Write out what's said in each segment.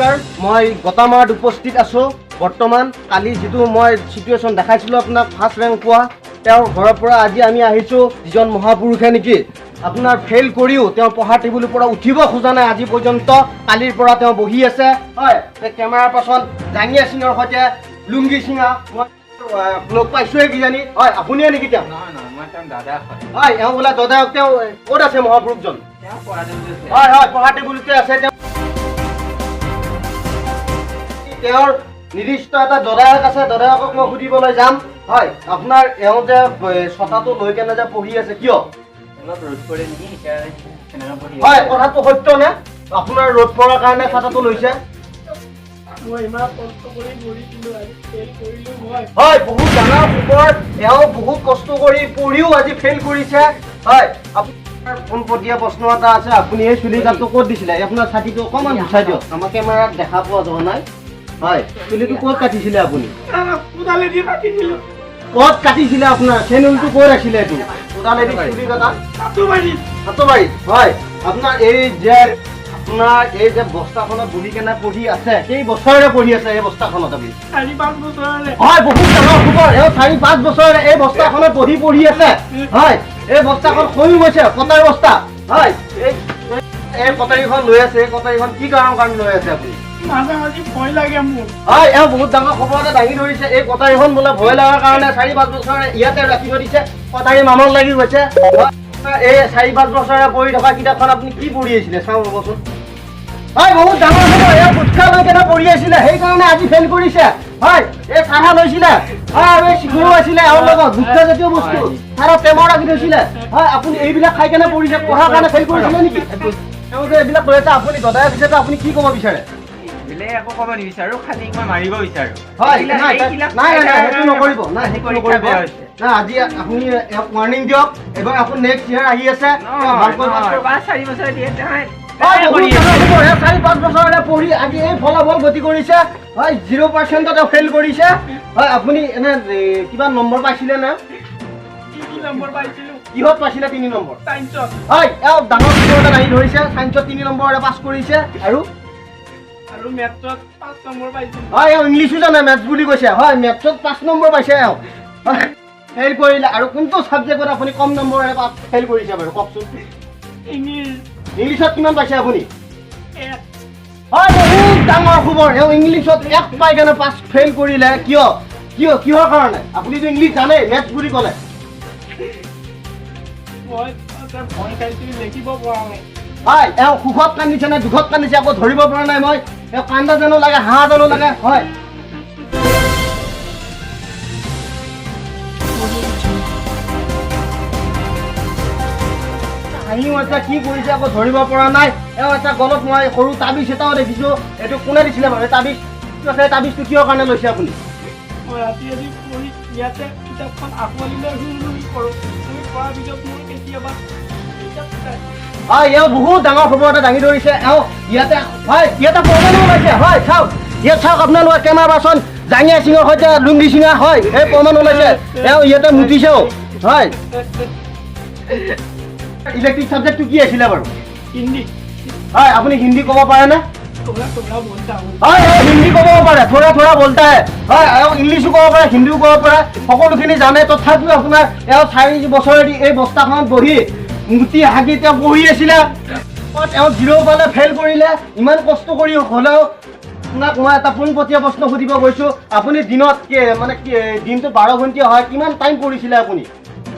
নমস্কাৰ মই গতামাৰত উপস্থিত আছোঁ বৰ্তমান কালি যিটো মই চিটুৱেশ্যন দেখাইছিলোঁ আপোনাক ফাৰ্ষ্ট ৰেংক পোৱা তেওঁৰ ঘৰৰ পৰা আজি আমি আহিছোঁ যিজন মহাপুৰুষে নেকি আপোনাৰ ফেইল কৰিও তেওঁ পঢ়া টেবুলৰ পৰা উঠিব খোজা নাই আজি পৰ্যন্ত কালিৰ পৰা তেওঁ বহি আছে হয় কেমেৰাৰ পাছত জাঙিয়া সিঙৰ সৈতে লুংগি সিঙা মই লগ পাইছোঁহে কিজানি হয় আপুনিয়ে নেকি তেওঁ হয় এওঁ বোলে দাদাক তেওঁ ক'ত আছে মহাপুৰুষজন হয় হয় পঢ়া টেবুলতে আছে তেওঁৰ নিৰ্দিষ্ট এটা দদায়ক আছে দদায়কক মই সুধিবলৈ যাম হয় আপোনাৰ এওঁ যে ছটাটো লৈ কেনে যে পঢ়ি আছে কিয় হয় কথাটো সত্য নে আপোনাৰ ৰ'দ পৰাৰ কাৰণে ছটাটো লৈছে হয় বহুত ডাঙৰ খবৰ এওঁ বহুত কষ্ট কৰি পঢ়িও আজি ফেইল কৰিছে হয় আপোনাৰ পোনপটীয়া প্ৰশ্ন এটা আছে আপুনি এই চুলি কাটটো ক'ত দিছিলে আপোনাৰ ছাতিটো অকণমান গুচাই দিয়ক আমাৰ কেমেৰাত দেখা পোৱা যোৱা নাই হয় চুলিটো ক'ত কাটিছিলে আপুনি ক'ত কাটিছিলে আপোনাৰ চেনুলটো ক'ত আছিলে এইটো কোদালেদি চুলি কাটা হাতবাৰীত হয় আপোনাৰ এই যে বস্তাখনত বহি কেনে পঢ়ি আছে কেই বছৰেৰে পঢ়ি আছে এই বস্তাখনত আপুনি 4-5 বছৰেৰে হয় বহুত ডাঙৰ খবৰ এওঁ 4-5 বছৰেৰে এই বস্তাখনত পঢ়ি আছে হয় এই বস্তাখন খহি গৈছে কটাৰী বস্তা হয় এই কটাৰীখন লৈ আছে এই কটাৰীখন কি কাৰণে লৈ আছে আপুনি হয় এওঁ বহুত ডাঙৰ খবৰ এটা দাঙি ধৰিছে এই কটাৰীখন বোলে ভয় লগাৰ কাৰণে 4-5 বছৰে ইয়াতে ৰাখি থৈ দিছে কটাৰী মামল লাগি গৈছে এই 4-5 বছৰে পঢ়ি থকা কিতাপখন আপুনি কি পঢ়ি আছিলে চাওঁ ৰ'বচোন হয় বহুত ডাঙৰ খবৰ এওঁ গুটখা লৈ কেনে পঢ়ি আছিলে সেইকাৰণে আজি ফেইল কৰিছে হয় এই চাহা লৈছিলে হয় আৰু এই চিগুৰু আছিলে এওঁৰ লগত গুটখা জাতীয় বস্তু চাহা প্ৰেমৰ ৰাখি থৈছিলে হয় আপুনি এইবিলাক খাই কেনে পঢ়িছে পঢ়াৰ কাৰণে ফেইল কৰিছিলে নেকি তেওঁ যে এইবিলাক লৈ আছে আপুনি দদাই পিছে আপুনি কি ক'ব বিচাৰে একো ক'ব নিবিচাৰো খালি মই মাৰিব বিচাৰো হয় নাই সেইটো নকৰিব নাই সেইটো নকৰিব না আজি আপুনি ৱাৰ্নিং দিয়ক এবাৰ আপুনি নেক্সট ইয়াৰ আহি আছে ভালকৈ 4 বছৰ দিয়ে 4-5 বছৰলে পঢ়ি আজি এই ফলাফল গতি কৰিছে হয় 0% তেওঁ ফেইল কৰিছে হয় আপুনি এনে কিবা নম্বৰ পাইছিলে না 3 নম্বৰ পাইছিলো কিহত পাইছিলে 3 নম্বৰ সায়েন্সত হয় এও ডাঙৰ স্কোৰ এটা আহি ধৰিছে সায়েন্সত 3 নম্বৰেৰে পাছ কৰিছে আৰু মেথছত 5 নম্বৰ পাইছিলো হয় এও ইংলিছো জানে মেথছ বুলি কৈছে হয় মেথছত 5 নম্বৰ পাইছে এও ফেইল কৰিলে আৰু কোনটো সাবজেক্টত আপুনি কম নম্বৰেৰে পাছ ফেইল কৰিছে বাৰু কওকচোন ইংলিছত কিমান পাইছে আপুনি হয় বহুত ডাঙৰ খবৰ এও ইংলিছত 1 পাই কেনে পাছ ফেইল কৰিলে কিহৰ কাৰণে আপুনিতো ইংলিছ জানে মেথছ বুলি ক'লে মই খাইছিলো লিখিব পৰা নাই হয় এওঁ সুখত কান্দিছে নে দুখত কান্দিছে আকৌ ধৰিব পৰা নাই মই এওঁ কান্দা জানো লাগে হাঁহ জানো লাগে হয় হাঁহিও এটা কি কৰিছে আকৌ ধৰিব পৰা নাই এওঁ এটা গলত মই সৰু তাবিজ এটাও দেখিছো এইটো কোনে দিছিলে বাৰু তাবিজটো কিহৰ কাৰণে লৈছে আপুনি মই ৰাতি পঢ়ি ইয়াতে কিতাপখন আঁকোৱালি লৈ কৰোঁ তুমি পঢ়াৰ পিছত মোৰ কেতিয়াবা হয় এওঁ বহুত ডাঙৰ খবৰ এটা দাঙি ধৰিছে এওঁ ইয়াতে প্ৰমাণো ওলাইছে হয় চাওক ইয়াত চাওক আপোনালোকে কেমেৰা পাৰ্চন জাঙিয়া সিঙৰ সৈতে লুংগি সিঙা হয় এই প্ৰমাণ ওলাইছে এওঁ ইয়াতে মুতিছেও হয় ইলেক্ট্ৰিক চাবজেক্টটো কি আছিলে বাৰু হিন্দী হয় আপুনি হিন্দী ক'ব পাৰেনে হয় হিন্দী ক'ব পাৰে থোৰা বলতা হয় এওঁ ইংলিছো ক'ব পাৰে হিন্দীও ক'ব পাৰে সকলোখিনি জানে তথাপিও আপোনাৰ এওঁ 4 বছৰেদি এই বস্তাখনত বহি মুতি হাগি তেওঁ পঢ়ি আছিলে তেওঁ 0 পালে ফেইল কৰিলে ইমান কষ্ট কৰি হ'লেও আপোনাক মই এটা পোনপটীয়া প্ৰশ্ন সুধিব গৈছোঁ আপুনি দিনত মানে দিনটো 12 ঘণ্টা হয় কিমান টাইম পঢ়িছিলে আপুনি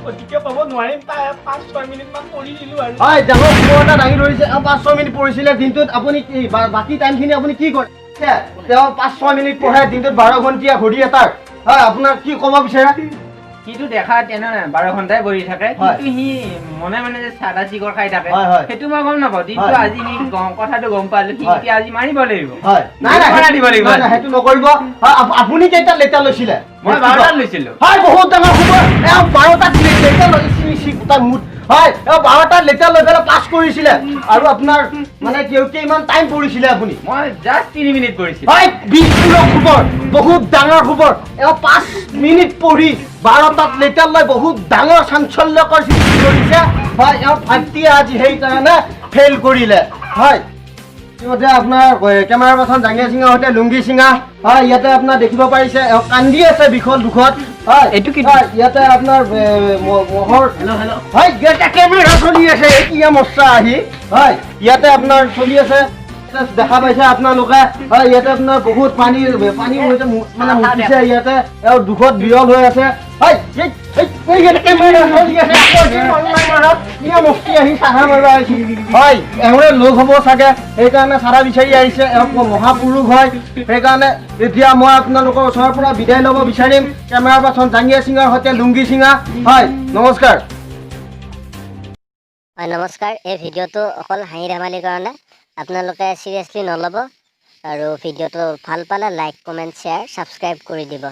অতিকে পাব নোৱাৰিম 5-6 মিনিটমান পঢ়িছিলোঁ আৰু হয় ডাঙৰ খবৰ এটা দাঙি ধৰিছে 5-6 মিনিট পঢ়িছিলে দিনটোত আপুনি বাকী টাইমখিনি আপুনি কি কৰে তেওঁ 5-6 মিনিট পঢ়ে দিনটোত 12 ঘণ্টা ঘড়ী এটাৰ হয় আপোনাৰ কি ক'ব বিচাৰে সিটো দেখা তেনে 12 ঘণ্টাই বহি থাকে কিন্তু সি মনে যে চাদা চিকৰ খাই থাকে সেইটো মই গম নাপাওঁ কিন্তু আজি সি কথাটো গম পালো সি আজি মাৰিব লাগিব সেইটো নকৰিব আপুনি কেইটা লেটাৰ লৈছিলে মই 12টা লৈছিলো হয় বহুত ডাঙৰ খবৰ 12টা লেটাৰ লৈছিল হয় 12টা লেটাৰ লৈ পেলাই পাছ কৰিছিলে আৰু আপোনাৰ মানে কিমান টাইম পঢ়িছিলে আপুনি মই জাষ্ট 3 মিনিট পঢ়িছিলোঁ হয় 20 খবৰ বহুত ডাঙৰ খবৰ 5 মিনিট পঢ়ি 12টা লেটাৰ লৈ বহুত ডাঙৰ চাঞ্চল্যকৰ সৃষ্টি কৰিছে হয় ভাইটিয়ে আজি সেইকাৰণে ফেইল কৰিলে হয় ইতিমধ্যে আপোনাৰ কেমেৰা পাৰ্চন জাঙ্গিয়া সিঙৰ সৈতে লুংগি সিঙা হয় ইয়াতে আপোনাৰ দেখিব পাৰিছে কান্দি আছে বিখল দুখত হয় এইটো কি ইয়াতে আপোনাৰ মহৰ হয় ইয়াতে কেমেৰা চলি আছে এতিয়া মস্তা আহি হয় ইয়াতে আপোনাৰ চলি আছে দেখা পাইছে আপোনালোকে হয় ইয়াতে আপোনাৰ বহুত পানী হৈছে মানে মুতিছে ইয়াতে আৰু দুখত বিৰল হৈ আছে হয় হয় এওঁৰে লোক হ'ব চাগে সেইকাৰণে চাৰা বিচাৰি আহিছে মহাপুৰুষ হয় সেইকাৰণে এতিয়া মই আপোনালোকৰ ওচৰৰ পৰা বিদায় ল'ব বিচাৰিম কেমেৰা পাৰ্চন জাঙ্গিয়া সিঙৰ সৈতে লুংগি সিঙা হয় নমস্কাৰ হয় নমস্কাৰ এই ভিডিঅ'টো অকল হাঁহি ধেমালিৰ কাৰণে আপোনালোকে চিৰিয়াছলি নল'ব আৰু ভিডিঅ'টো ভাল পালে লাইক কমেণ্ট শ্বেয়াৰ ছাবস্ক্ৰাইব কৰি দিব